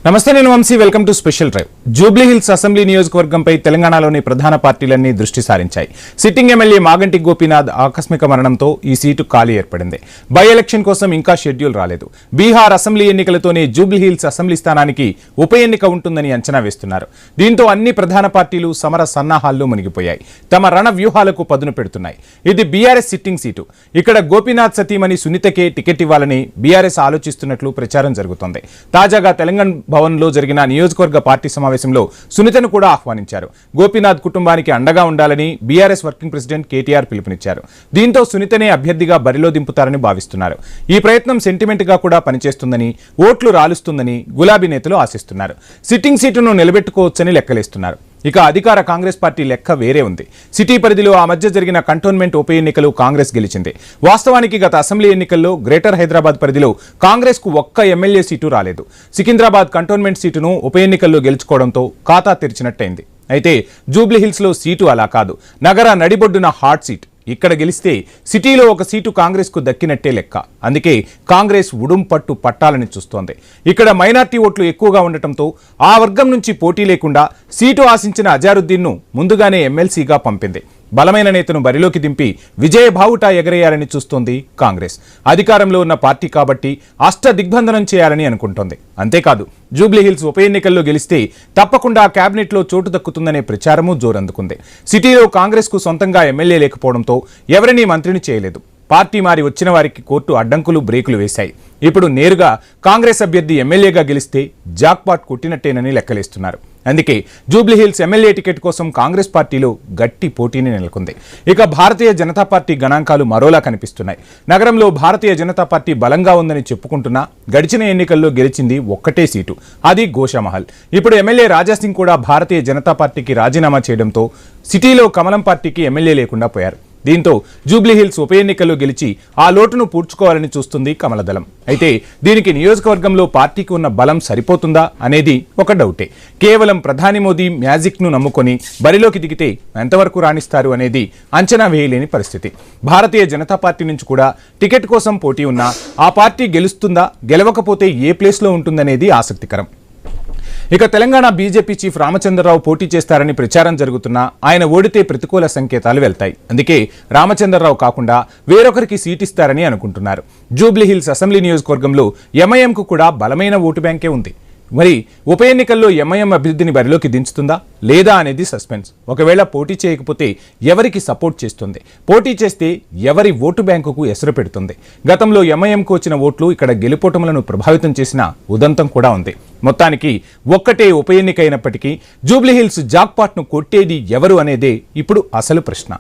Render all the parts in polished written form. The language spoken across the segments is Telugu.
నమస్తే, నేను Vamshi. Welcome to special drive. Jubilee Hills assembly నియోజకవర్గంపై తెలంగాణలోని ప్రధాన పార్టీలన్నీ దృష్టి సారించాయి. సిట్టింగ్ ఎమ్మెల్యే మాగంటి గోపీనాథ్ ఆకస్మిక మరణంతో ఈ సీటు ఖాళీ ఏర్పడింది. బై ఎలక్షన్ కోసం ఇంకా షెడ్యూల్ రాలేదు. బీహార్ అసెంబ్లీ ఎన్నికలతోనే జూబ్లీ హిల్స్ అసెంబ్లీ స్థానానికి ఉప ఎన్నిక ఉంటుందని అంచనా వేస్తున్నారు. దీంతో అన్ని ప్రధాన పార్టీలు సమర సన్నాహాల్లో మునిగిపోయాయి. తమ రణ వ్యూహాలకు పదును పెడుతున్నాయి. ఇది బీఆర్ఎస్ సిట్టింగ్ సీటు. ఇక్కడ గోపీనాథ్ సతీమణి సునీతకే టికెట్ ఇవ్వాలని బీఆర్ఎస్ ఆలోచిస్తున్నట్లు ప్రచారం జరుగుతోంది. తాజాగా తెలంగాణ భవన్లో జరిగిన నియోజకవర్గ పార్టీ సమావేశంలో సునీతను కూడా ఆహ్వానించారు. గోపీనాథ్ కుటుంబానికి అండగా ఉండాలని బీఆర్ఎస్ వర్కింగ్ ప్రెసిడెంట్ కేటీఆర్ పిలుపునిచ్చారు. దీంతో సునీతనే అభ్యర్థిగా బరిలో దింపుతారని భావిస్తున్నారు. ఈ ప్రయత్నం సెంటిమెంట్ గా కూడా పనిచేస్తుందని, ఓట్లు రాలుస్తుందని గులాబీ నేతలు ఆశిస్తున్నారు. సిట్టింగ్ సీటును నిలబెట్టుకోవచ్చని లెక్కలేస్తున్నారు. ఇక అధికార కాంగ్రెస్ పార్టీ లెక్క వేరే ఉంది. సిటీ పరిధిలో ఆ మధ్య జరిగిన కంటోన్మెంట్ ఉప ఎన్నికలు కాంగ్రెస్ గెలిచింది. వాస్తవానికి గత అసెంబ్లీ ఎన్నికల్లో గ్రేటర్ హైదరాబాద్ పరిధిలో కాంగ్రెస్ కు ఒక్క ఎమ్మెల్యే సీటు రాలేదు. సికింద్రాబాద్ కంటోన్మెంట్ సీటును ఉప ఎన్నికల్లో గెలుచుకోవడంతో ఖాతా తెరిచినట్టయింది. అయితే జూబ్లీ హిల్స్ లో సీటు అలా కాదు. నగర నడిబొడ్డున హాట్ సీట్. ఇక్కడ గెలిస్తే సిటీలో ఒక సీటు కాంగ్రెస్ కు దక్కినట్టే లెక్క. అందుకే కాంగ్రెస్ ఉడుంపట్టు పట్టాలని చూస్తోంది. ఇక్కడ మైనార్టీ ఓట్లు ఎక్కువగా ఉండటంతో ఆ వర్గం నుంచి పోటీ లేకుండా సీటు ఆశించిన అజారుద్దీన్ ను ముందుగానే ఎమ్మెల్సీగా పంపింది. బలమైన నేతను బరిలోకి దింపి విజయ బావుటా ఎగరేయాలని చూస్తోంది కాంగ్రెస్. అధికారంలో ఉన్న పార్టీ కాబట్టి అష్ట దిగ్బంధనం చేయాలని అనుకుంటోంది. అంతేకాదు, జూబ్లీ హిల్స్ ఉప ఎన్నికల్లో గెలిస్తే తప్పకుండా కేబినెట్ లో చోటు దక్కుతుందనే ప్రచారమూ జోరందుకుంది. సిటీలో కాంగ్రెస్ కు సొంతంగా ఎమ్మెల్యే లేకపోవడంతో ఎవరినీ మంత్రిని చేయలేదు. పార్టీ మారి వచ్చిన వారికి కోర్టు అడ్డంకులు బ్రేకులు వేశాయి. ఇప్పుడు నేరుగా కాంగ్రెస్ అభ్యర్థి ఎమ్మెల్యేగా గెలిస్తే జాక్పాట్ కొట్టినట్టేనని లెక్కలేస్తున్నారు. అందుకే జూబ్లీ హిల్స్ ఎమ్మెల్యే టికెట్ కోసం కాంగ్రెస్ పార్టీలో గట్టి పోటీని నెలకొంది. ఇక భారతీయ జనతా పార్టీ గణాంకాలు మరోలా కనిపిస్తున్నాయి. నగరంలో భారతీయ జనతా పార్టీ బలంగా ఉందని చెప్పుకుంటున్నా గడిచిన ఎన్నికల్లో గెలిచింది ఒక్కటే సీటు, అది గోషామహల్. ఇప్పుడు ఎమ్మెల్యే రాజాసింగ్ కూడా భారతీయ జనతా పార్టీకి రాజీనామా చేయడంతో సిటీలో కమలం పార్టీకి ఎమ్మెల్యే లేకుండా పోయారు. దీంతో జూబ్లీ హిల్స్ ఉప ఎన్నికల్లో గెలిచి ఆ లోటును పూడ్చుకోవాలని చూస్తుంది కమలదళం. అయితే దీనికి నియోజకవర్గంలో పార్టీకి ఉన్న బలం సరిపోతుందా అనేది ఒక డౌటే. కేవలం ప్రధాని మోదీ మ్యాజిక్ ను నమ్ముకొని బరిలోకి దిగితే ఎంతవరకు రాణిస్తారు అనేది అంచనా వేయలేని పరిస్థితి. భారతీయ జనతా పార్టీ నుంచి కూడా టికెట్ కోసం పోటీ ఉన్నా ఆ పార్టీ గెలుస్తుందా, గెలవకపోతే ఏ ప్లేస్లో ఉంటుందనేది ఆసక్తికరం. ఇక తెలంగాణ బీజేపీ చీఫ్ రామచంద్రరావు పోటీ చేస్తారని ప్రచారం జరుగుతున్నా ఆయన ఓడితే ప్రతికూల సంకేతాలు వెళ్తాయి. అందుకే రామచంద్రరావు కాకుండా వేరొకరికి సీటిస్తారని అనుకుంటున్నారు. జూబ్లీ హిల్స్ అసెంబ్లీ నియోజకవర్గంలో ఎంఐఎంకు కూడా బలమైన ఓటు బ్యాంకే ఉంది. మరి ఉప ఎన్నికల్లో ఎంఐఎం అభ్యర్థిని బరిలోకి దించుతుందా లేదా అనేది సస్పెన్స్. ఒకవేళ పోటీ చేయకపోతే ఎవరికి సపోర్ట్ చేస్తుంది, పోటీ చేస్తే ఎవరి ఓటు బ్యాంకుకు ఎసరు పెడుతుంది. గతంలో ఎంఐఎంకు వచ్చిన ఓట్లు ఇక్కడ గెలుపోటములను ప్రభావితం చేసిన ఉదంతం కూడా ఉంది. మొత్తానికి ఒక్కటే ఉప ఎన్నిక అయినప్పటికీ జూబ్లీ హిల్స్ జాక్పాట్ను కొట్టేది ఎవరు అనేదే ఇప్పుడు అసలు ప్రశ్న.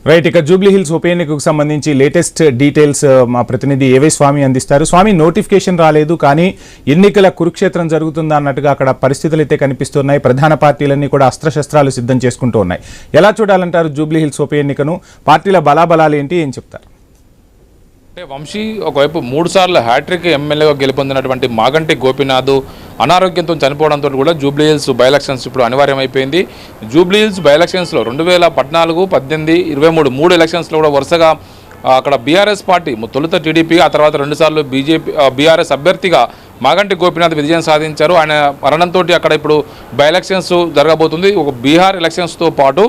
రైట్, ఇక జూబ్లీ హిల్స్ ఉప ఎన్నికకు సంబంధించి లేటెస్ట్ డీటెయిల్స్ మా ప్రతినిధి ఏవై స్వామి అందిస్తారు. స్వామి, నోటిఫికేషన్ రాలేదు కానీ ఎన్నికల కురుక్షేత్రం జరుగుతుందా అన్నట్టుగా అక్కడ పరిస్థితులు అయితే కనిపిస్తున్నాయి. ప్రధాన పార్టీలన్నీ కూడా అస్త్రశస్త్రాలు సిద్ధం చేసుకుంటూ ఉన్నాయి. ఎలా చూడాలంటారు జూబ్లీ హిల్స్ ఉప ఎన్నికను? పార్టీల బలాబలాలు ఏంటి, ఏం చెప్తారు? వంశీ, ఒకవైపు 3 సార్లు హ్యాట్రిక్ ఎమ్మెల్యేగా గెలుపొందినటువంటి మాగంటి గోపీనాథ్ అనారోగ్యంతో చనిపోవడంతో కూడా జూబ్లీ హిల్స్ బై ఎలక్షన్స్ ఇప్పుడు అనివార్యమైపోయింది. జూబ్లీ హిల్స్ బై ఎలక్షన్స్లో 2014, 18, 23 3 ఎలక్షన్స్లో కూడా వరుసగా అక్కడ బీఆర్ఎస్ పార్టీ తొలుత టీడీపీ, ఆ తర్వాత 2 సార్లు బీఆర్ఎస్ అభ్యర్థిగా మాగంటి గోపీనాథ్ విజయం సాధించారు. ఆయన మరణంతో అక్కడ ఇప్పుడు బై ఎలక్షన్స్ జరగబోతుంది. ఒక బీహార్ ఎలక్షన్స్తో పాటు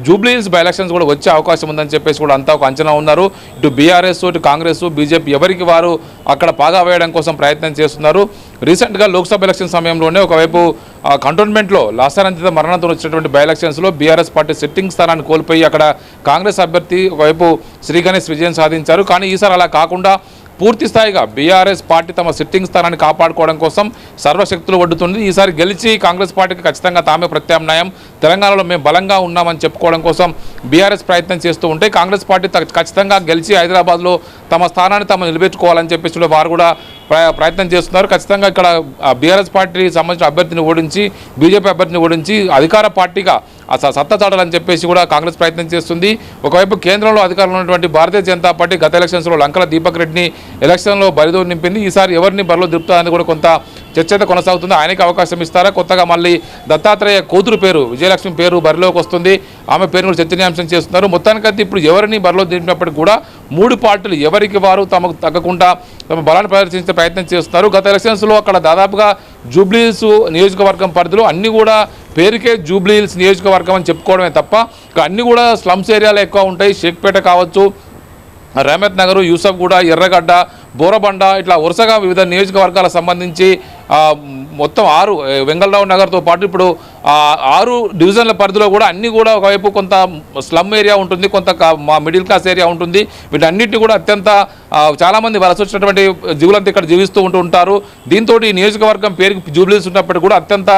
జూబ్లీ హిల్స్ బై ఎలక్షన్స్ కూడా వచ్చే అవకాశం ఉందని చెప్పేసి కూడా అంతా ఒక అంచనా ఉన్నారు. ఇటు బీఆర్ఎస్, ఇటు కాంగ్రెస్, బీజేపీ ఎవరికి వారు అక్కడ పాగా వేయడం కోసం ప్రయత్నం చేస్తున్నారు. రీసెంట్గా లోక్సభ ఎలక్షన్ సమయంలోనే ఒకవైపు కంటోన్మెంట్లో లాసారంజిత మరణంతో వచ్చినటువంటి బై ఎలక్షన్స్లో బీఆర్ఎస్ పార్టీ సిట్టింగ్ స్థానాన్ని కోల్పోయి అక్కడ కాంగ్రెస్ అభ్యర్థి ఒకవైపు శ్రీ గణేష్ విజయం సాధించారు. కానీ ఈసారి అలా కాకుండా పూర్తి స్థాయిగా బీఆర్ఎస్ పార్టీ తమ సిట్టింగ్ స్థానాన్ని కాపాడుకోవడం కోసం సర్వశక్తులు ఒడ్డుతుంది. ఈసారి గెలిచి కాంగ్రెస్ పార్టీకి ఖచ్చితంగా తామే ప్రత్యామ్నాయం, తెలంగాణలో మేము బలంగా ఉన్నామని చెప్పుకోవడం కోసం బీఆర్ఎస్ ప్రయత్నం చేస్తూ ఉంటే కాంగ్రెస్ పార్టీ ఖచ్చితంగా గెలిచి హైదరాబాద్లో తమ స్థానాన్ని తాము నిలబెట్టుకోవాలని చెప్పేసి వారు కూడా ప్రయత్నం చేస్తున్నారు. ఖచ్చితంగా ఇక్కడ బీఆర్ఎస్ పార్టీకి సంబంధించిన అభ్యర్థిని ఓడించి బీజేపీ అభ్యర్థిని ఓడించి అధికార పార్టీగా సత్తా చాటాలని చెప్పేసి కూడా కాంగ్రెస్ ప్రయత్నం చేస్తుంది. ఒకవైపు కేంద్రంలో అధికారంలో ఉన్నటువంటి భారతీయ జనతా పార్టీ గత ఎలక్షన్స్లో లంకల దీపక్ రెడ్డిని ఎలక్షన్లో బరిలో నింపింది. ఈసారి ఎవరిని బరిలో దింపుతారని కూడా కొంత చర్చ అయితే కొనసాగుతుంది. ఆయనకి అవకాశం ఇస్తారా? కొత్తగా మళ్ళీ దత్తాత్రేయ కూతురు పేరు విజయలక్ష్మి పేరు బరిలోకి వస్తుంది. ఆమె పేరు కూడా చర్చనీయాంశం చేస్తున్నారు. మొత్తానికైతే ఇప్పుడు ఎవరిని బరిలో దింపినప్పటికీ కూడా 3 పార్టీలు ఎవరికి వారు తమకు తగ్గకుండా తమ బలాన్ని ప్రదర్శించే ప్రయత్నం చేస్తున్నారు. గత ఎలక్షన్స్లో అక్కడ దాదాపుగా జూబ్లీహిల్స్ నియోజకవర్గం పరిధిలో అన్ని కూడా పేరుకే జూబ్లీహిల్స్ నియోజకవర్గం అని చెప్పుకోవడమే తప్ప అన్నీ కూడా స్లమ్స్ ఏరియాలో ఎక్కువ ఉంటాయి. షేక్పేట కావచ్చు, రహమత్ నగరు, యూసఫ్గూడ, ఎర్రగడ్డ, బోరబండ ఇట్లా వరుసగా వివిధ నియోజకవర్గాలకు సంబంధించి మొత్తం 6 వెంగళరావు నగర్తో పాటు ఇప్పుడు 6 డివిజన్ల పరిధిలో కూడా అన్నీ కూడా ఒకవైపు కొంత స్లమ్ ఏరియా ఉంటుంది, కొంత మిడిల్ క్లాస్ ఏరియా ఉంటుంది. వీటన్నిటిని కూడా అత్యంత చాలామంది వలస వచ్చినటువంటి జీవులంతా ఇక్కడ జీవిస్తూ ఉంటారు. దీంతో ఈ నియోజకవర్గం పేరుకి జూబ్లీహిల్స్ ఉన్నప్పటికీ కూడా అత్యంత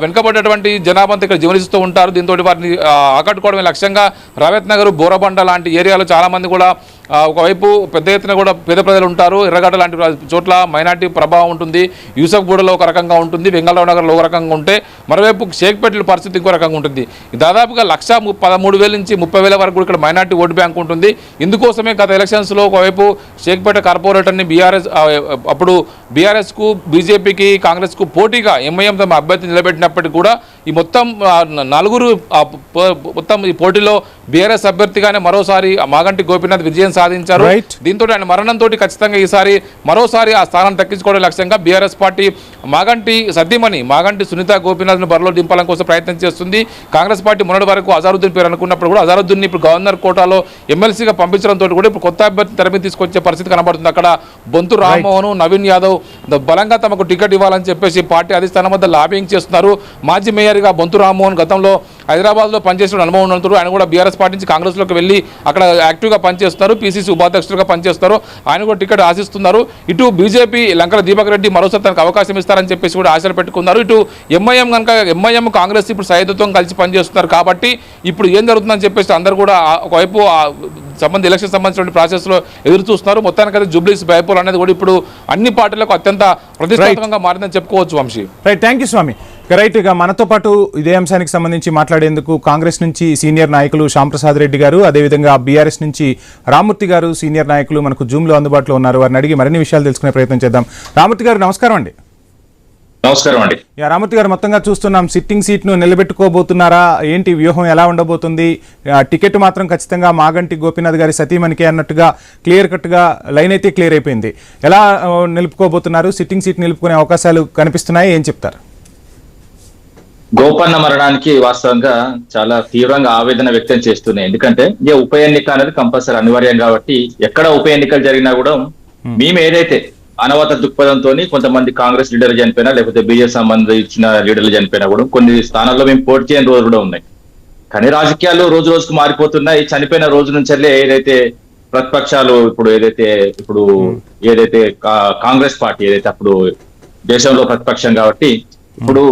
వెనుకబడ్డటువంటి జనాభా ఇక్కడ జీవనిస్తూ ఉంటారు. దీంతో వారిని ఆకట్టుకోవడమే లక్ష్యంగా రహమత్ నగర్, బోరబండ లాంటి ఏరియాలో చాలామంది కూడా ఒకవైపు పెద్ద ఎత్తున కూడా పేద ప్రజలు ఉంటారు. ఎర్రగడ్డ లాంటి చోట్ల మైనార్టీ ప్రభావం ఉంటుంది, యూసఫ్గూడలో ఒక రకంగా ఉంటుంది, వెంగళరావు నగర్లో ఒక రకంగా ఉంటే మరోవైపు షేక్పేటల పరిస్థితి ఇంకో రకంగా ఉంటుంది. దాదాపుగా 1,13,000 నుంచి 30,000 వరకు కూడా ఇక్కడ మైనార్టీ ఓటు బ్యాంక్ ఉంటుంది. ఇందుకోసమే గత ఎలక్షన్స్లో ఒకవైపు షేక్పేట కార్పొరేటర్ని అప్పుడు బీఆర్ఎస్కు, బీజేపీకి, కాంగ్రెస్కు పోటీగా ఎంఐఎం తమ అభ్యర్థి నిలబెట్టినప్పటికీ కూడా ఈ మొత్తం 4 మొత్తం ఈ పోటీలో బీఆర్ఎస్ అభ్యర్థిగానే మరోసారి మాగంటి గోపీనాథ్ విజయం సాధించారు. దీంతో ఆయన మరణంతో ఖచ్చితంగా ఈసారి మరోసారి ఆ స్థానం దక్కించుకోవడం లక్ష్యంగా బీఆర్ఎస్ పార్టీ మాగంటి సతీమణి మాగంటి సునీత గోపీనాథ్ను బరిలో దింపాలని కోసం ప్రయత్నం చేస్తుంది. కాంగ్రెస్ పార్టీ మొన్నటి వరకు అజారుద్దీన్ పేరు అనుకున్నప్పుడు కూడా అజారుద్దీన్ ఇప్పుడు గవర్నర్ కోటాలో ఎమ్మెల్సీగా పంపించడంతో కూడా ఇప్పుడు కొత్త అభ్యర్థి తెర మీద తీసుకొచ్చే పరిస్థితి కనబడుతుంది. అక్కడ బొంతు రామ్మోహన్, నవీన్ యాదవ్ బలంగా తమకు టికెట్ ఇవ్వాలని చెప్పేసి పార్టీ అధిష్టానం వద్ద లాబింగ్ చేస్తున్నారు. మాజీ మేయర్గా బొంతు రామ్మోహన్ గతంలో హైదరాబాద్లో పనిచేసిన అనుభవం ఉన్నందుకు ఆయన కూడా బీఆర్ఎస్ పార్టీ నుంచి కాంగ్రెస్లోకి వెళ్ళి అక్కడ యాక్టివ్గా పనిచేస్తున్నారు. పీసీసీ ఉపాధ్యక్షులుగా పనిచేస్తారు. ఆయన కూడా టికెట్ ఆశిస్తున్నారు. ఇటు బీజేపీ లంకల దీపక్ రెడ్డి మరోసారి తనకు అవకాశం ఇస్తారని చెప్పేసి కూడా ఆశలు పెట్టుకున్నారు. ఇటు ఎంఐఎం కాంగ్రెస్ ఇప్పుడు సైద్యత్వం కలిసి పనిచేస్తున్నారు. కాబట్టి ఇప్పుడు ఏం జరుగుతుందని చెప్పేసి అందరూ కూడా ఒకవైపు ఎలక్షన్ సంబంధించిన ప్రాసెస్లో ఎదురు చూస్తున్నారు. మొత్తానికైతే జూబ్లీహిల్స్ బైపోల్ అనేది కూడా ఇప్పుడు అన్ని పార్టీలకు అత్యంత ప్రతిష్టాత్మకంగా మారిందని చెప్పుకోవచ్చు. Vamshi, right, thank you Swami. Right, ఇక మనతో పాటు ఇదే అంశానికి సంబంధించి మాట్లాడేందుకు కాంగ్రెస్ నుంచి సీనియర్ నాయకులు శ్యాంప్రసాద్ రెడ్డి గారు, అదేవిధంగా బీఆర్ఎస్ నుంచి రామూర్తి గారు సీనియర్ నాయకులు మనకు జూమ్లో అందుబాటులో ఉన్నారు. వారిని అడిగి మరిన్ని విషయాలు తెలుసుకునే ప్రయత్నం చేద్దాం. రామూర్తి గారు నమస్కారం అండి. నమస్కారం అండి. రామూర్తి గారు, మొత్తంగా చూస్తున్నాం సిట్టింగ్ సీట్ను నిలబెట్టుకోబోతున్నారా, ఏంటి వ్యూహం ఎలా ఉండబోతుంది? టికెట్ మాత్రం ఖచ్చితంగా మాగంటి గోపీనాథ్ గారి సతీమణికే అన్నట్టుగా క్లియర్ కట్గా లైన్ అయితే క్లియర్ అయిపోయింది. ఎలా నిలుపుకోబోతున్నారు? సిట్టింగ్ సీట్ నిలుపుకునే అవకాశాలు కనిపిస్తున్నాయి, ఏం చెప్తారు? గోపన్న మరణానికి వాస్తవంగా చాలా తీవ్రంగా ఆవేదన వ్యక్తం చేస్తున్నాయి. ఎందుకంటే ఉప ఎన్నిక అనేది కంపల్సరీ అనివార్యం కాబట్టి ఎక్కడ ఉప ఎన్నికలు జరిగినా కూడా మేము ఏదైతే అనవత దృక్పథంతో కొంతమంది కాంగ్రెస్ లీడర్లు చనిపోయినా లేకపోతే బీజేపీ సంబంధించిన లీడర్లు చనిపోయినా కూడా కొన్ని స్థానాల్లో మేము పోటీ చేయని రోజులు కూడా ఉన్నాయి. కానీ రాజకీయాలు రోజు రోజుకు మారిపోతున్నాయి. చనిపోయిన రోజు నుంచే ఏదైతే ప్రతిపక్షాలు ఇప్పుడు ఏదైతే కాంగ్రెస్ పార్టీ ఏదైతే అప్పుడు దేశంలో ప్రతిపక్షం కాబట్టి ఇప్పుడు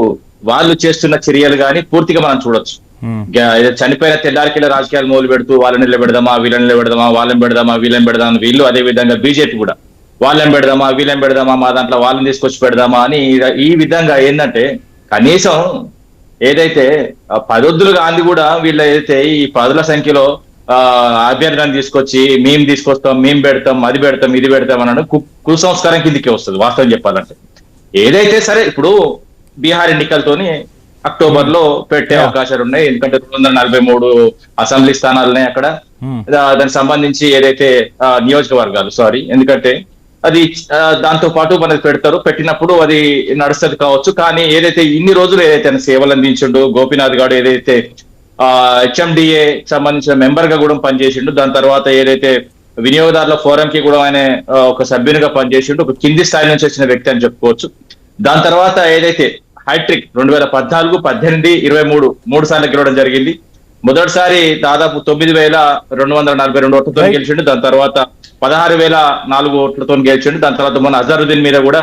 వాళ్ళు చేస్తున్న చర్యలు కానీ పూర్తిగా మనం చూడొచ్చు. చనిపోయిన తెల్లారికెళ్ళ రాజకీయాలు మొదలు పెడుతూ వాళ్ళని నిలబెడదామా, వీళ్ళని నిలబెడదామా, వాళ్ళని పెడదామా, వీళ్ళని పెడదామా, వీళ్ళు అదే విధంగా బీజేపీ కూడా వాళ్ళని పెడదామా, వీళ్ళని పెడదామా, మా దాంట్లో వాళ్ళని తీసుకొచ్చి పెడదామా అని ఈ విధంగా ఏంటంటే కనీసం ఏదైతే 10 గాంధీ కూడా వీళ్ళు ఏదైతే ఈ 10 సంఖ్యలో అభ్యర్థులను తీసుకొచ్చి మేము తీసుకొస్తాం, మేము పెడతాం, అది పెడతాం, ఇది పెడతాం అన్నాడు కుసంస్కారం కిందికి వస్తుంది. వాస్తవం చెప్పాలంటే ఏదైతే సరే ఇప్పుడు బీహార్ ఎన్నికలతోని అక్టోబర్ లో పెట్టే అవకాశాలు ఉన్నాయి. ఎందుకంటే 243 అసెంబ్లీ స్థానాలున్నాయి అక్కడ. దానికి సంబంధించి ఏదైతే నియోజకవర్గాలు ఎందుకంటే అది దాంతో పాటు మనకి పెడతారు. పెట్టినప్పుడు అది నడుస్తుంది కావచ్చు. కానీ ఏదైతే ఇన్ని రోజులు ఏదైతే సేవలు అందించిండు గోపీనాథ్ గారు, ఏదైతే హెచ్ఎండిఏ సంబంధించిన మెంబర్ గా కూడా పనిచేసిండు, దాని తర్వాత ఏదైతే వినియోగదారుల ఫోరం కి కూడా ఆయన ఒక సభ్యునిగా పనిచేసిండు, ఒక కింది స్థాయి నుంచి వచ్చిన వ్యక్తి అని చెప్పుకోవచ్చు. దాని తర్వాత ఏదైతే హ్యాట్రిక్ 2014, 18, 23 3 సార్లు గెలవడం జరిగింది. మొదటిసారి దాదాపు 9,242 ఓట్లతో గెలిచిండు. దాని తర్వాత 16,004 ఓట్లతో గెలిచిండు. దాని తర్వాత మన అజారుద్దీన్ మీద కూడా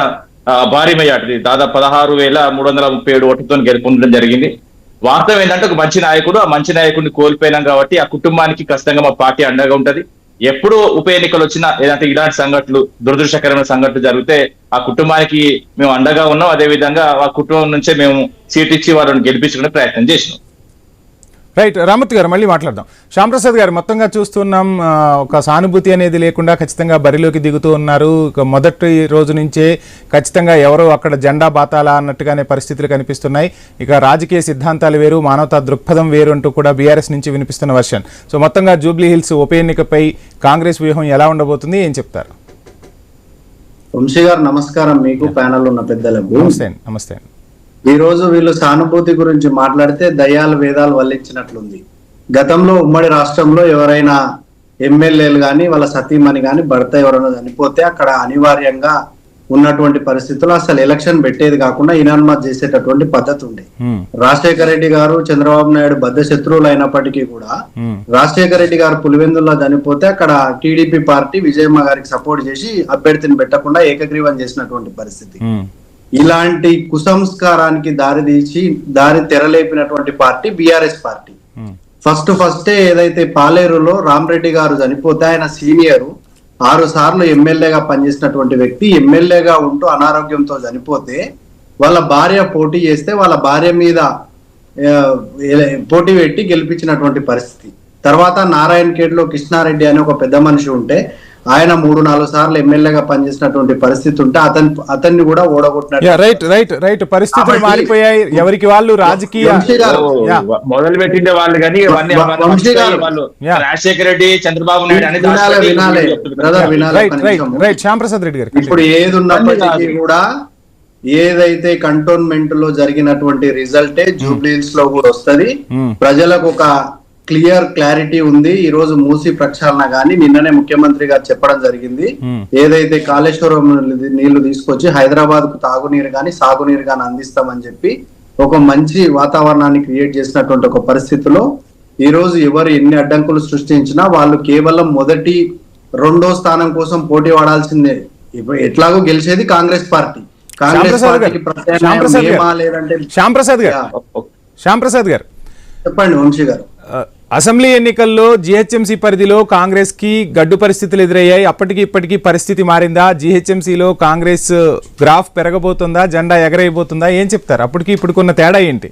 భారీ మెజార్టీ దాదాపు 16,337 ఓట్లతో గెలుపొందడం జరిగింది. వాస్తవం ఏంటంటే ఒక మంచి నాయకుడు, ఆ మంచి నాయకుడిని కోల్పోయినాం కాబట్టి ఆ కుటుంబానికి ఖచ్చితంగా మా పార్టీ అండగా ఉంటది. ఎప్పుడు ఉప ఎన్నికలు వచ్చినా ఏదంటే ఇలాంటి సంఘటనలు, దురదృష్టకరమైన సంఘటనలు జరిగితే ఆ కుటుంబానికి మేము అండగా ఉన్నాం. అదే విధంగా ఆ కుటుంబం నుంచే మేము సీట్ ఇచ్చి వాళ్ళని గెలిపించుకునే ప్రయత్నం చేసినాం. రైట్ రామూర్తి గారు మళ్ళీ మాట్లాడదాం. శ్యాంప్రసాద్ గారు మొత్తంగా చూస్తున్నాం, ఒక సానుభూతి అనేది లేకుండా ఖచ్చితంగా బరిలోకి దిగుతూ ఉన్నారు. మొదటి రోజు నుంచే ఖచ్చితంగా ఎవరో అక్కడ జెండా బాతాలా అన్నట్టుగానే పరిస్థితులు కనిపిస్తున్నాయి. ఇక రాజకీయ సిద్ధాంతాలు వేరు, మానవతా దృక్పథం వేరు అంటూ కూడా బీఆర్ఎస్ నుంచి వినిపిస్తున్న వర్షన్. సో మొత్తంగా జూబ్లీ హిల్స్ ఉప ఎన్నికపై కాంగ్రెస్ వ్యూహం ఎలా ఉండబోతుంది, ఏం చెప్తారు? వంశీ గారు నమస్కారం, మీకు ప్యానల్ ఉన్న పెద్దలకు నమస్తే. నమస్తే. ఈ రోజు వీళ్ళు సానుభూతి గురించి మాట్లాడితే దయ్యాలు వేదాలు వల్లించినట్లుంది. గతంలో ఉమ్మడి రాష్ట్రంలో ఎవరైనా ఎమ్మెల్యేలు కానీ వాళ్ళ సతీమణి కానీ భర్త ఎవరైనా చనిపోతే అక్కడ అనివార్యంగా ఉన్నటువంటి పరిస్థితుల్లో అసలు ఎలక్షన్ పెట్టేది కాకుండా ఇనాన్మత్ చేసేటటువంటి పద్ధతి ఉంది. రాజశేఖర రెడ్డి గారు చంద్రబాబు నాయుడు బద్ద శత్రువులు అయినప్పటికీ కూడా రాజశేఖర రెడ్డి గారు పులివెందుల్లో చనిపోతే అక్కడ టీడీపీ పార్టీ విజయమ్మ గారికి సపోర్ట్ చేసి అభ్యర్థిని పెట్టకుండా ఏకగ్రీవం చేసినటువంటి పరిస్థితి. ఇలాంటి కుసంస్కారానికి దారి తెరలేపినటువంటి పార్టీ బీఆర్ఎస్ పార్టీ. ఫస్టే ఏదైతే పాలేరులో రామరెడ్డి గారు చనిపోతే ఆయన సీనియరు 6 సార్లు ఎమ్మెల్యేగా పనిచేసినటువంటి వ్యక్తి ఎమ్మెల్యేగా ఉంటూ అనారోగ్యంతో చనిపోతే వాళ్ళ భార్య పోటీ చేస్తే వాళ్ళ భార్య మీద పోటీ పెట్టి గెలిపించినటువంటి పరిస్థితి. తర్వాత నారాయణ ఖేడ్లో కృష్ణారెడ్డి అని ఒక పెద్ద మనిషి ఉంటే ఆయన 3-4 సార్లు ఎమ్మెల్యేగా పనిచేసినటువంటి పరిస్థితి ఉంటే అతన్ని కూడా ఓడగొట్టినట్టు. రైట్ పరిస్థితులు మారిపోయాయి. ఎవరికి వాళ్ళు రాజకీయ మొదలు పెట్టిండే వాళ్ళు కానీ రాజశేఖర రెడ్డి చంద్రబాబు నాయుడు శ్యాంప్రసాద్ రెడ్డి గారు ఇప్పుడు ఏది ఉన్నప్పటికీ కూడా ఏదైతే కంటోన్మెంట్ లో జరిగినటువంటి రిజల్టే జూబ్లీ హిల్స్ లో కూడా వస్తుంది. ప్రజలకు ఒక క్లారిటీ ఉంది. ఈ రోజు మూసి ప్రక్షాళన గాని నిన్ననే ముఖ్యమంత్రి గారు చెప్పడం జరిగింది. ఏదైతే కాళేశ్వరం నీళ్లు తీసుకొచ్చి హైదరాబాద్ కు తాగునీరు గాని సాగునీరు గాని అందిస్తామని చెప్పి ఒక మంచి వాతావరణాన్ని క్రియేట్ చేసినటువంటి ఒక పరిస్థితిలో ఈ రోజు ఎవరు ఎన్ని అడ్డంకులు సృష్టించినా వాళ్ళు కేవలం మొదటి 2వ స్థానం కోసం పోటీ పడాల్సిందే. ఇప్పుడు ఎట్లాగో గెలిచేది కాంగ్రెస్ పార్టీ. కాంగ్రెస్ పార్టీకి శ్యాంప్రసాద్ గారు చెప్పండి వంశీ గారు. అసెంబ్లీ ఎన్నికల్లో జీహెచ్ఎంసీ పరిధిలో కాంగ్రెస్ కి గడ్డు పరిస్థితులు ఎదురయ్యాయి. అప్పటికి ఇప్పటికీ పరిస్థితి మారిందా? జీహెచ్ఎంసీలో కాంగ్రెస్ గ్రాఫ్ పెరగబోతుందా, జెండా ఎగరైపోతుందా, ఏం చెప్తారు? అప్పటికి ఇప్పటికున్న తేడా ఏంటి?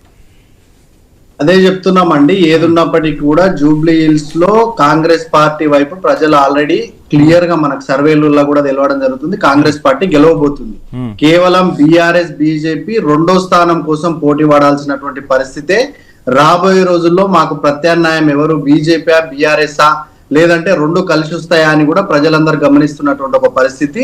అదే చెప్తున్నామండి. ఏదున్నప్పటికీ కూడా జూబ్లీ హిల్స్ లో కాంగ్రెస్ పార్టీ వైపు ప్రజలు ఆల్రెడీ క్లియర్ గా మనకు సర్వేలలో కూడా తెలవడం జరుగుతుంది. కాంగ్రెస్ పార్టీ గెలవబోతుంది. కేవలం బీఆర్ఎస్ బీజేపీ 2వ స్థానం కోసం పోటీ పడాల్సినటువంటి పరిస్థితే. రాబోయే రోజుల్లో మాకు ప్రత్యామ్నాయం ఎవరు, బీజేపీ బీఆర్ఎస్ లేదంటే 2 కలిసి వస్తాయా అని కూడా ప్రజలందరూ గమనిస్తున్నటువంటి ఒక పరిస్థితి.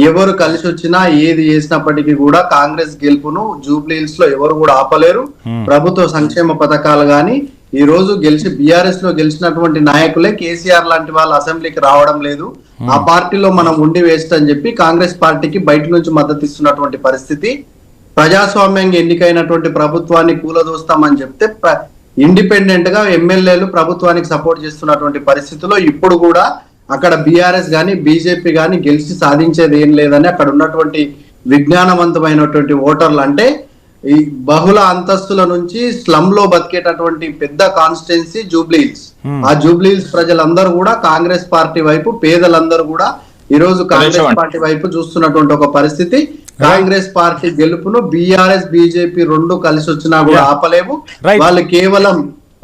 ఎవరు కలిసి వచ్చినా ఏది చేసినప్పటికీ కూడా కాంగ్రెస్ గెలుపును జూబ్లీ హిల్స్ లో ఎవరు కూడా ఆపలేరు. ప్రభుత్వ సంక్షేమ పథకాలు గాని ఈ రోజు గెలిచి బీఆర్ఎస్ లో గెలిచినటువంటి నాయకులే కేసీఆర్ లాంటి వాళ్ళు అసెంబ్లీకి రావడం లేదు. ఆ పార్టీలో మనం ఉండి వేస్ట్ అని చెప్పి కాంగ్రెస్ పార్టీకి బయట నుంచి మద్దతు ఇస్తున్నటువంటి పరిస్థితి. ప్రజాస్వామ్యంగా ఎన్నికైనటువంటి ప్రభుత్వాన్ని కూలదోస్తామని చెప్తే ఇండిపెండెంట్ గా ఎమ్మెల్యేలు ప్రభుత్వానికి సపోర్ట్ చేస్తున్నటువంటి పరిస్థితిలో ఇప్పుడు కూడా అక్కడ బీఆర్ఎస్ గాని బీజేపీ గాని గెలిచి సాధించేది ఏం లేదని అక్కడ ఉన్నటువంటి విజ్ఞానవంతమైనటువంటి ఓటర్లు, అంటే ఈ బహుళ అంతస్తుల నుంచి స్లమ్ లో బతికేటటువంటి పెద్ద కాన్స్టిట్యున్సీ జూబ్లీ హిల్స్. ఆ జూబ్లీ హిల్స్ ప్రజలందరూ కూడా కాంగ్రెస్ పార్టీ వైపు, పేదలందరూ కూడా ఈ రోజు కాంగ్రెస్ పార్టీ వైపు చూస్తున్నటువంటి ఒక పరిస్థితి. కాంగ్రెస్ పార్టీ గెలుపును బీఆర్ఎస్ బీజేపీ 2 కలిసి వచ్చినా కూడా ఆపలేవు. వాళ్ళు కేవలం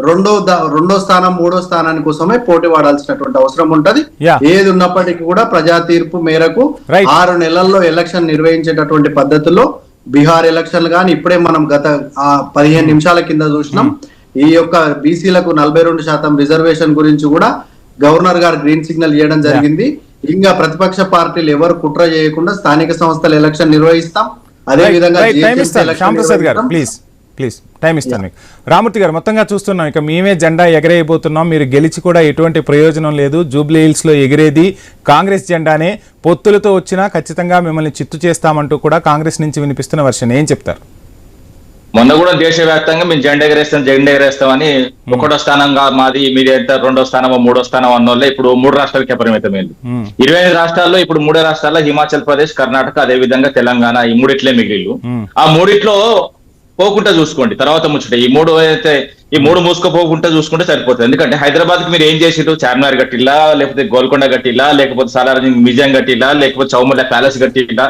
2వ స్థానం 3వ స్థానాని కోసమే పోటీ పడాల్సినటువంటి అవసరం ఉంటది. ఏది ఉన్నప్పటికీ కూడా ప్రజా తీర్పు మేరకు 6 నెలల్లో ఎలక్షన్ నిర్వహించేటటువంటి పద్ధతిలో బీహార్ ఎలక్షన్లు కానీ ఇప్పుడే మనం గత 15 నిమిషాల కింద చూసినాం. ఈ యొక్క బీసీలకు 42% రిజర్వేషన్ గురించి కూడా గవర్నర్ గారు గ్రీన్ సిగ్నల్ ఇవ్వడం జరిగింది. ఇంకా ప్రతిపక్ష పార్టీలు ఎవరు కుట్ర చేయకుండా స్థానిక సంస్థల ఎలక్షన్ నిర్వహిస్తాం. అదే విధంగా ప్లీజ్ టైం ఇస్తాను మీకు. రామూర్తి గారు మొత్తంగా చూస్తున్నాం, ఇక మేమే జెండా ఎగరేయబోతున్నాం, మీరు గెలిచి కూడా ఎటువంటి ప్రయోజనం లేదు, జూబ్లీ హిల్స్ లో ఎగిరేది కాంగ్రెస్ జెండానే, పొత్తులతో వచ్చినా ఖచ్చితంగా మిమ్మల్ని చిత్తు చేస్తామంటూ కూడా కాంగ్రెస్ నుంచి వినిపిస్తున్న వర్షన్, ఏం చెప్తారు? మొన్న కూడా దేశవ్యాప్తంగా మేము జెండా ఎగరేస్తామని 1వ స్థానంగా మాది, మీరు ఎంత 2వ స్థానమో 3వ స్థానం అన్న వాళ్ళే ఇప్పుడు 3 రాష్ట్రాలకే పరిమితమైంది. 25 రాష్ట్రాల్లో ఇప్పుడు 3 రాష్ట్రాల్లో హిమాచల్ ప్రదేశ్, కర్ణాటక, అదే విధంగా తెలంగాణ, ఈ 3 మిగిలిలు. ఆ 3 పోకుండా చూసుకోండి. తర్వాత ముచ్చట ఈ 3 మూసుకోపోకుండా చూసుకుంటే సరిపోతుంది. ఎందుకంటే హైదరాబాద్ కి మీరు ఏం చేసిరు? చార్మినార్ కట్టిల్లా, లేకపోతే గోల్కొండ కట్టిల్లా, లేకపోతే సాలార్జంగ్ మ్యూజియం కట్టిల్లా, లేకపోతే చౌముల్లా ప్యాలెస్ కట్టిల్లా,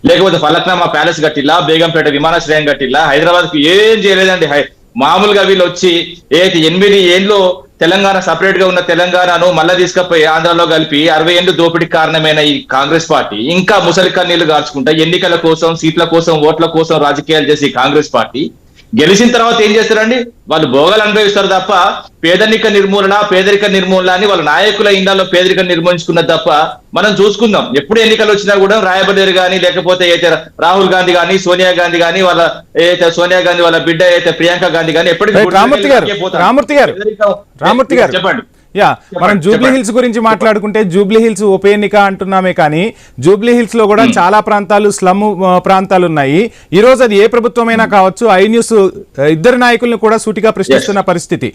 లేకపోతే ఫలక్నామా ప్యాలెస్ కట్టిల్లా, బేగంపేట విమానాశ్రయం కట్టిల్లా. హైదరాబాద్ కి ఏం చేయలేదండి. మామూలుగా వీళ్ళు వచ్చి 8 ఏళ్ళు తెలంగాణ సపరేట్ గా ఉన్న తెలంగాణను మళ్ళా తీసుకుపోయి ఆంధ్రాలో కలిపి 60 ఏళ్ళు దోపిడీకి కారణమైన ఈ కాంగ్రెస్ పార్టీ ఇంకా ముసలి కన్నీళ్లు గార్చుకుంటా ఎన్నికల కోసం, సీట్ల కోసం, ఓట్ల కోసం రాజకీయాలు చేసి కాంగ్రెస్ పార్టీ గెలిచిన తర్వాత ఏం చేస్తారండి? వాళ్ళు భోగాలు అనుభవిస్తారు తప్ప పేదరిక నిర్మూలన అని వాళ్ళ నాయకుల ఇండాల్లో పేదరికం నిర్మూలించుకున్నది తప్ప మనం చూసుకుందాం. ఎప్పుడు ఎన్నికలు వచ్చినా కూడా రాయబరేరు కానీ, లేకపోతే అయితే రాహుల్ గాంధీ కానీ, సోనియా గాంధీ కానీ, సోనియా గాంధీ వాళ్ళ బిడ్డ అయితే ప్రియాంక గాంధీ కానీ ఎప్పటికీ రామూర్తి గారు చెప్పండి. మనం జూబ్లీ హిల్స్ గురించి మాట్లాడుకుంటే జూబ్లీ హిల్స్ ఉప ఎన్నిక అంటున్నామే కానీ జూబ్లీ హిల్స్ లో కూడా చాలా ప్రాంతాలు స్లమ్ ప్రాంతాలు ఉన్నాయి. ఈ రోజు అది ఏ ప్రభుత్వమైనా కావచ్చు. ఐ న్యూస్ ఇద్దరు నాయకులను కూడా సూటిగా ప్రశ్నిస్తున్న పరిస్థితి.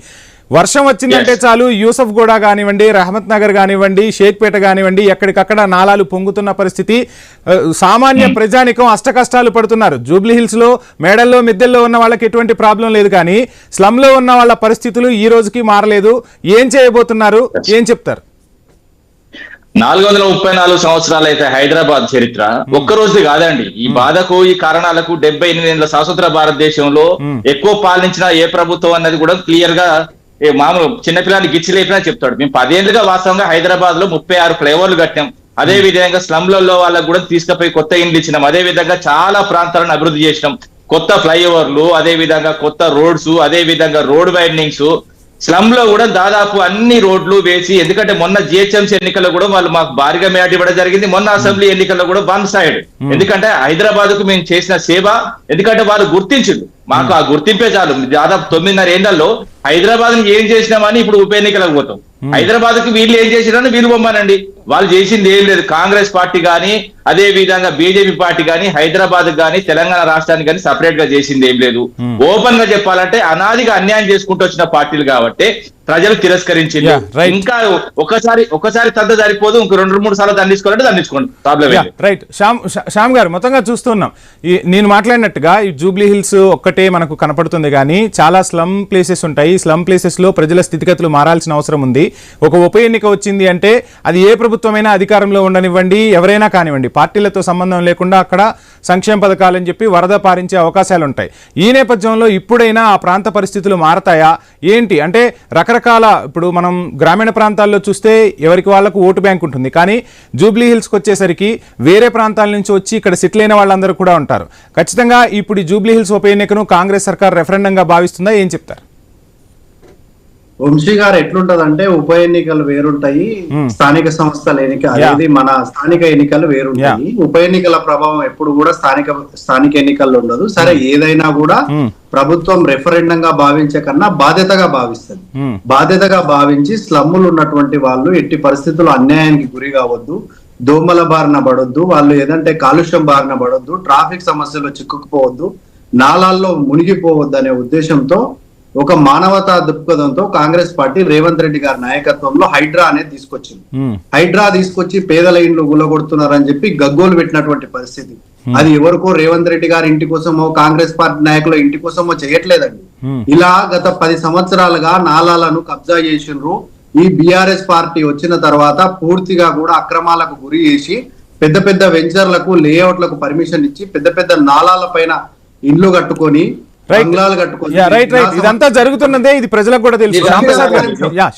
వర్షం వచ్చిందంటే చాలు యూసఫ్ గూడ కానివ్వండి, రహమత్ నగర్ కానివ్వండి, షేక్పేట కానివ్వండి, ఎక్కడికక్కడ నాలాలు పొంగుతున్న పరిస్థితి. సామాన్య ప్రజానికం అష్టకష్టాలు పడుతున్నారు. జూబ్లీ హిల్స్ లో మేడల్లో మిద్దెల్లో ఉన్న వాళ్ళకి ఎటువంటి ప్రాబ్లం లేదు, కానీ స్లమ్ లో ఉన్న వాళ్ళ పరిస్థితులు ఈ రోజుకి మారలేదు. ఏం చేయబోతున్నారు, ఏం చెప్తారు? 434 సంవత్సరాలు అయితే హైదరాబాద్ చరిత్ర ఒక్కరోజు కాదండి. ఈ బాధకు, ఈ కారణాలకు 78 ఏళ్ల స్వతంత్ర భారతదేశంలో ఎక్కువ పాలించిన ఏ ప్రభుత్వం అన్నది కూడా క్లియర్ గా మామూలు చిన్నపిల్లాన్ని గిచ్చిలేపినా చెప్తాడు. మేము 10 ఏళ్లుగా వాస్తవంగా హైదరాబాద్ లో 36 ఫ్లైఓవర్లు కట్టాం. అదే విధంగా స్లమ్లలో వాళ్ళకు కూడా తీసుకుపోయి కొత్త ఇండ్లు ఇచ్చినాం. అదే విధంగా చాలా ప్రాంతాలను అభివృద్ధి చేసినాం. కొత్త ఫ్లైఓవర్లు, అదే విధంగా కొత్త రోడ్స్, అదే విధంగా రోడ్ వైడనింగ్స్. స్లమ్ లో కూడా దాదాపు అన్ని రోడ్లు వేసి, ఎందుకంటే మొన్న జిహెచ్ఎంసీ ఎన్నికల్లో కూడా వాళ్ళు మాకు భారీగా మేటి ఇవ్వడం జరిగింది. మొన్న అసెంబ్లీ ఎన్నికల్లో కూడా వన్ సైడ్. ఎందుకంటే హైదరాబాద్ కు మేము చేసిన సేవ, ఎందుకంటే వాళ్ళు గుర్తించింది, మాకు ఆ గుర్తింపే చాలు. దాదాపు 9.5 ఏళ్లలో హైదరాబాద్ ఏం చేసినామని ఇప్పుడు ఉప ఎన్నికలకు పోతాం. హైదరాబాద్ కి వీళ్ళు ఏం చేసినారని వీళ్ళు పొమ్మనండి. వాళ్ళు చేసింది ఏం లేదు. కాంగ్రెస్ పార్టీ కానీ, అదే విధంగా బీజేపీ పార్టీ కానీ హైదరాబాద్ కానీ తెలంగాణ రాష్ట్రానికి కానీ సపరేట్ గా చేసింది ఏం లేదు. ఓపెన్ గా చెప్పాలంటే అనాదిగా అన్యాయం చేసుకుంటూ వచ్చిన పార్టీలు కాబట్టి ప్రజలు తిరస్కరించింది. ఇంకా ఒకసారి తద్ద సరిపోదు, ఇంకో 2-3 సార్లు దండించుకోవాలంటే దండించుకోండి, ప్రాబ్లం రైట్. శ్యామ్ గారు, మొత్తంగా చూస్తున్నాం నేను మాట్లాడినట్టుగా ఈ జూబ్లీ హిల్స్ ఒక్కటే మనకు కనపడుతుంది, కానీ చాలా స్లమ్ ప్లేసెస్ ఉంటాయి. స్లమ్ ప్లేసెస్ లో ప్రజల స్థితిగతులు మారాల్సిన అవసరం ఉంది. ఒక ఉప ఎన్నిక వచ్చింది అంటే అది ఏ ప్రభుత్వమైనా అధికారంలో ఉండనివ్వండి, ఎవరైనా కానివ్వండి, పార్టీలతో సంబంధం లేకుండా అక్కడ సంక్షేమ పథకాలని చెప్పి వరద పారించే అవకాశాలు ఉంటాయి. ఈ నేపథ్యంలో ఇప్పుడైనా ఆ ప్రాంత పరిస్థితులు మారతాయా ఏంటి అంటే రకరకాల, ఇప్పుడు మనం గ్రామీణ ప్రాంతాల్లో చూస్తే ఎవరికి వాళ్ళకు ఓటు బ్యాంక్ ఉంటుంది, కానీ జూబ్లీ హిల్స్కి వచ్చేసరికి వేరే ప్రాంతాల నుంచి వచ్చి ఇక్కడ సెటిల్ అయిన వాళ్ళందరూ కూడా ఉంటారు. ఖచ్చితంగా ఇప్పుడు ఈ జూబ్లీ హిల్స్ ఉప ఎన్నికను కాంగ్రెస్ సర్కార్ రెఫరెండంగా భావిస్తుందా, ఏం చెప్తారు? వంశీ గారు, ఎట్లుంటదంటే ఉప ఎన్నికలు వేరుంటాయి, స్థానిక సంస్థల ఎన్నిక అనేది మన స్థానిక ఎన్నికలు వేరుంటాయి. ఉప ఎన్నికల ప్రభావం ఎప్పుడు కూడా స్థానిక ఎన్నికల్లో ఉండదు. సరే, ఏదైనా కూడా ప్రభుత్వం రెఫరెండంగా భావించే కన్నా బాధ్యతగా భావిస్తుంది. బాధ్యతగా భావించి స్లమ్ములు ఉన్నటువంటి వాళ్ళు ఎట్టి పరిస్థితుల్లో అన్యాయానికి గురి కావద్దు, దోమల బారిన పడొద్దు, వాళ్ళు ఏదంటే కాలుష్యం బారిన పడొద్దు, ట్రాఫిక్ సమస్యలో చిక్కుకుపోవద్దు, నాలాల్లో మునిగిపోవద్దు అనే ఉద్దేశంతో, ఒక మానవతా దృక్పథంతో కాంగ్రెస్ పార్టీ రేవంత్ రెడ్డి గారి నాయకత్వంలో హైడ్రా అనేది తీసుకొచ్చింది. హైడ్రా తీసుకొచ్చి పేదల ఇండ్లు గుల్లగొడుతున్నారని చెప్పి గగ్గోలు పెట్టినటువంటి పరిస్థితి. అది ఎవరికో రేవంత్ రెడ్డి గారి ఇంటి కోసమో, కాంగ్రెస్ పార్టీ నాయకుల ఇంటి కోసమో చేయట్లేదండి. ఇలా గత 10 సంవత్సరాలుగా నాలాలను కబ్జా చేసిండ్రు. ఈ బీఆర్ఎస్ పార్టీ వచ్చిన తర్వాత పూర్తిగా కూడా అక్రమాలకు గురి చేసి పెద్ద పెద్ద వెంచర్లకు, లేఅవుట్లకు పర్మిషన్ ఇచ్చి పెద్ద పెద్ద నాలాల పైన ఇండ్లు కట్టుకొని, ఇదంతా జరుగుతున్నదే, ఇది ప్రజలకు కూడా తెలుసు.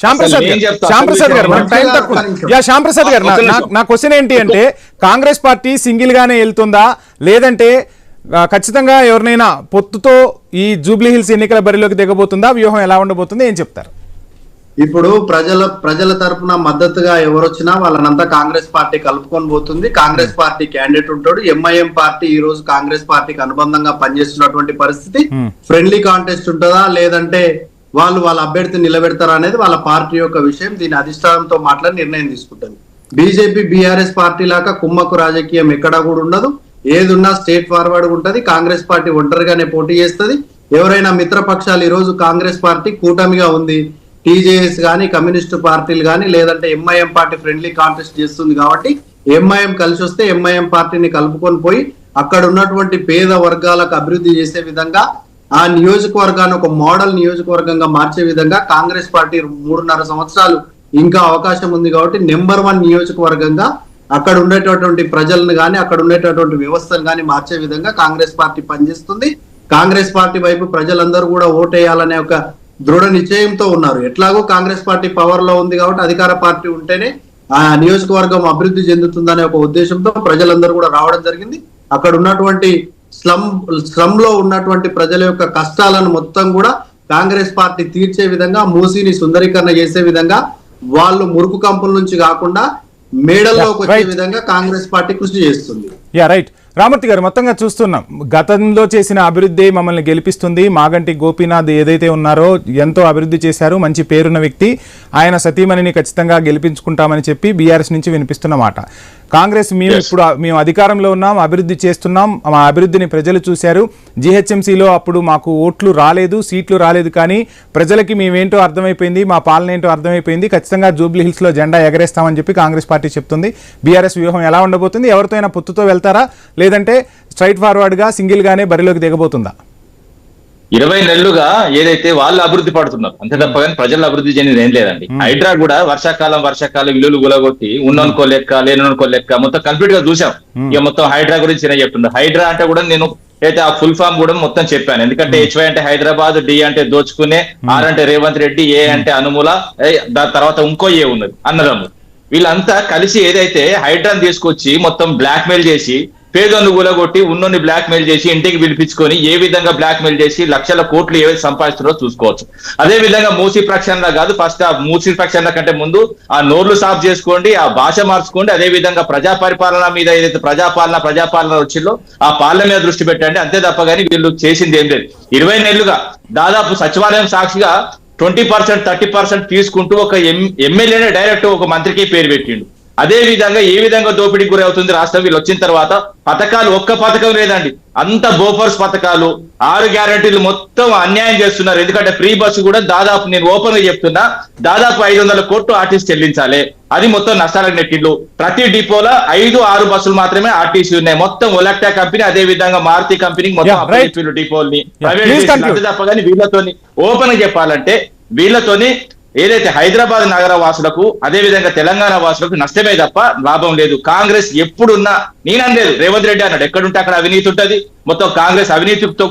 శ్యాంప్రసాద్ గారు, నా క్వశ్చన్ ఏంటి అంటే, కాంగ్రెస్ పార్టీ సింగిల్ గానే వెళ్తుందా, లేదంటే ఖచ్చితంగా ఎవరినైనా పొత్తుతో ఈ జూబ్లీ హిల్స్ ఎన్నికల బరిలోకి దిగబోతుందా? వ్యూహం ఎలా ఉండబోతుంది, ఏం చెప్తారు? ఇప్పుడు ప్రజల తరపున మద్దతుగా ఎవరొచ్చినా వాళ్ళనంతా కాంగ్రెస్ పార్టీ కలుపుకొని పోతుంది. కాంగ్రెస్ పార్టీ క్యాండిడేట్ ఉంటాడు. ఎంఐఎం పార్టీ ఈ రోజు కాంగ్రెస్ పార్టీకి అనుబంధంగా పనిచేస్తున్నటువంటి పరిస్థితి. ఫ్రెండ్లీ కాంటెస్ట్ ఉంటుందా, లేదంటే వాళ్ళ అభ్యర్థిని నిలబెడతారా అనేది వాళ్ళ పార్టీ యొక్క విషయం. దీని అధిష్టానంతో మాట్లాడి నిర్ణయం తీసుకుంటుంది. బీజేపీ, బీఆర్ఎస్ పార్టీ లాగా కుమ్మక్కు రాజకీయం ఎక్కడా కూడా ఉండదు. ఏదున్నా స్టేట్ ఫార్వర్డ్ ఉంటది. కాంగ్రెస్ పార్టీ ఒంటరిగానే పోటీ చేస్తుంది. ఎవరైనా మిత్రపక్షాలు, ఈ రోజు కాంగ్రెస్ పార్టీ కూటమిగా ఉంది, టీజేఎస్ కానీ, కమ్యూనిస్టు పార్టీలు కానీ, లేదంటే ఎంఐఎం పార్టీ ఫ్రెండ్లీ కాంటెస్ట్ చేస్తుంది. కాబట్టి ఎంఐఎం కలిసి వస్తే ఎంఐఎం పార్టీని కలుపుకొని పోయి అక్కడ ఉన్నటువంటి పేద వర్గాలకు అభివృద్ధి చేసే విధంగా, ఆ నియోజకవర్గాన్ని ఒక మోడల్ నియోజకవర్గంగా మార్చే విధంగా కాంగ్రెస్ పార్టీ 3.5 సంవత్సరాలు ఇంకా అవకాశం ఉంది. కాబట్టి నెంబర్ 1 నియోజకవర్గంగా అక్కడ ఉండేటటువంటి ప్రజలను కానీ, అక్కడ ఉండేటటువంటి వ్యవస్థను కానీ మార్చే విధంగా కాంగ్రెస్ పార్టీ పనిచేస్తుంది. కాంగ్రెస్ పార్టీ వైపు ప్రజలందరూ కూడా ఓటేయాలనే ఒక దృఢ నిశ్చయంతో ఉన్నారు. ఎట్లాగో కాంగ్రెస్ పార్టీ పవర్ లో ఉంది కాబట్టి అధికార పార్టీ ఉంటేనే ఆ నియోజకవర్గం అభివృద్ధి చెందుతుందనే ఒక ఉద్దేశంతో ప్రజలందరూ కూడా రావడం జరిగింది. అక్కడ ఉన్నటువంటి స్లమ్ లో ఉన్నటువంటి ప్రజల యొక్క కష్టాలను మొత్తం కూడా కాంగ్రెస్ పార్టీ తీర్చే విధంగా, మూసీని సుందరీకరణ చేసే విధంగా, వాళ్ళు మురుకు కంపుల నుంచి కాకుండా మేడల్లోకి వచ్చే విధంగా కాంగ్రెస్ పార్టీ కృషి చేస్తుంది. రైట్ రామూర్తి గారు, మొత్తంగా చూస్తున్నాం గతంలో చేసిన అభివృద్ధి మమ్మల్ని గెలిపిస్తుంది. మాగంటి గోపీనాథ్ ఏదైతే ఉన్నారో ఎంతో అభివృద్ధి చేశారు, మంచి పేరున్న వ్యక్తి, ఆయన సతీమణిని ఖచ్చితంగా గెలిపించుకుంటామని చెప్పి బీఆర్ఎస్ నుంచి వినిపిస్తున్నమాట. కాంగ్రెస్ మేము అధికారంలో ఉన్నాం, అభివృద్ధి చేస్తున్నాం, మా అభివృద్ధిని ప్రజలు చూశారు. జీహెచ్ఎంసీలో అప్పుడు మాకు ఓట్లు రాలేదు, సీట్లు రాలేదు, కానీ ప్రజలకి మేమేంటో అర్థమైపోయింది, మా పాలన ఏంటో అర్థమైపోయింది, ఖచ్చితంగా జూబ్లీ హిల్స్లో జెండా ఎగరేస్తామని చెప్పి కాంగ్రెస్ పార్టీ చెప్తుంది. బీఆర్ఎస్ వ్యూహం ఎలా ఉండబోతుంది? ఎవరితో అయినా పొత్తుతో వెళ్తారా, లేదంటే స్ట్రైట్ ఫార్వర్డ్ గా సింగిల్ గానే బరిలోకి దిగబోతుందా? 20 నెలలుగా ఏదైతే వాళ్ళు అభివృద్ధి పడుతున్నారు అంతే తప్ప కానీ ప్రజలు అభివృద్ధి చెందింది ఏం లేదండి. హైడ్రా కూడా వర్షాకాలం ఇల్లులు గులగొట్టి ఉన్ననుకో లెక్క లేనుకో లెక్క మొత్తం కంప్లీట్ గా చూసాం. ఇక మొత్తం హైడ్రా గురించి నేను చెప్తున్నా. హైడ్రా అంటే కూడా నేను అయితే ఆ ఫుల్ ఫామ్ కూడా మొత్తం చెప్పాను. ఎందుకంటే HY అంటే హైదరాబాద్, D అంటే దోచుకునే, R అంటే రేవంత్ రెడ్డి, A అంటే అనుమూల, దాని తర్వాత ఇంకో A ఉన్నది అన్నదమ్ము. వీళ్ళంతా కలిసి ఏదైతే హైడ్రాని తీసుకొచ్చి మొత్తం బ్లాక్ మెయిల్ చేసి, పేదోన్ని కూలగొట్టి ఉన్నోన్ని బ్లాక్ మెయిల్ చేసి ఇంటికి పిలిపించుకొని ఏ విధంగా బ్లాక్ మెయిల్ చేసి లక్షల కోట్లు ఏవైతే సంపాదిస్తున్నారో చూసుకోవచ్చు. అదే విధంగా మూసీ ప్రక్షాళన కాదు, ఫస్ట్ ఆ మూసీ ప్రక్షాళన కంటే ముందు ఆ నోర్లు సాఫ్ చేసుకోండి, ఆ భాష మార్చుకోండి. అదే విధంగా ప్రజా పరిపాలన మీద ఏదైతే ప్రజాపాలన వచ్చిందో ఆ పాలన మీద దృష్టి పెట్టండి. అంతే తప్ప కానీ వీళ్ళు చేసింది ఏం లేదు. 20 నెలలుగా దాదాపు సచివాలయం సాక్షిగా 20%, 30% తీసుకుంటూ ఒక ఎమ్మెల్యేనే డైరెక్ట్ ఒక మంత్రికి పేరు పెట్టిండు. అదే విధంగా ఏ విధంగా దోపిడీకి గురి అవుతుంది రాష్ట్రం వీళ్ళు వచ్చిన తర్వాత? పథకాలు ఒక్క పథకం లేదండి, అంత బోఫర్స్ పథకాలు, 6 గ్యారంటీలు మొత్తం అన్యాయం చేస్తున్నారు. ఎందుకంటే ఫ్రీ బస్సు కూడా దాదాపు నేను ఓపెన్ గా చెప్తున్నా, దాదాపు 500 కోట్లు ఆర్టీసీ చెల్లించాలి, అది మొత్తం నష్టాలకు నెట్టిండ్లు. ప్రతి డిపోలో 5-6 బస్సులు మాత్రమే ఆర్టీసీ ఉన్నాయి. మొత్తం ఒలక్టా కంపెనీ, అదే విధంగా మారుతి కంపెనీ మొత్తం డిపోల్ని ప్రైవేట్ తప్ప కానీ వీళ్ళతోని ఓపెన్ గా చెప్పాలంటే వీళ్ళతోని ఏదైతే హైదరాబాద్ నగర వాసులకు అదే విధంగా తెలంగాణ వాసులకు నష్టమే తప్ప లాభం లేదు. కాంగ్రెస్ ఎప్పుడున్నా నేనలేదు, రేవంత్ రెడ్డి అన్నాడు ఎక్కడుంటే అక్కడ అవినీతి ఉంటది, మొత్తం కాంగ్రెస్ అవినీతితో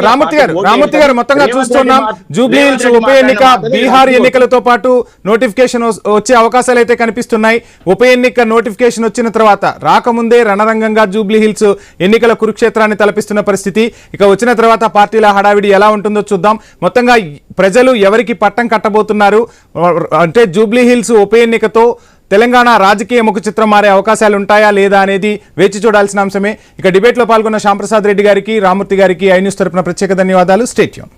రామూర్తి గారు మొత్తంగా చూస్తున్నాం. జూబ్లీ హిల్స్ ఉప ఎన్నిక, బీహార్ ఎన్నికలతో పాటు నోటిఫికేషన్ వచ్చే అవకాశాలు అయితే కనిపిస్తున్నాయి. ఉప ఎన్నిక నోటిఫికేషన్ వచ్చిన తర్వాత రాకముందే రణరంగంగా జూబ్లీ హిల్స్ ఎన్నికల కురుక్షేత్రాన్ని తలపిస్తున్న పరిస్థితి. ఇక వచ్చిన తర్వాత పార్టీల హడావిడి ఎలా ఉంటుందో చూద్దాం. మొత్తంగా ప్రజలు ఎవరికి పట్టం కట్టబోతున్నారు అంటే జూబ్లీ హిల్స్ ఉప ఎన్నికతో తెలంగాణ రాజకీయ ముఖ చిత్రం మారే అవకాశాలు ఉంటాయా లేదా అనేది వేచి చూడాల్సిన అంశమే. ఇక డిబేట్లో పాల్గొన్న శ్యాంప్రసాద్ రెడ్డి గారికి, రామూర్తి గారికి ఐ న్యూస్ తరపున ప్రత్యేక ధన్యవాదాలు. Stay tune.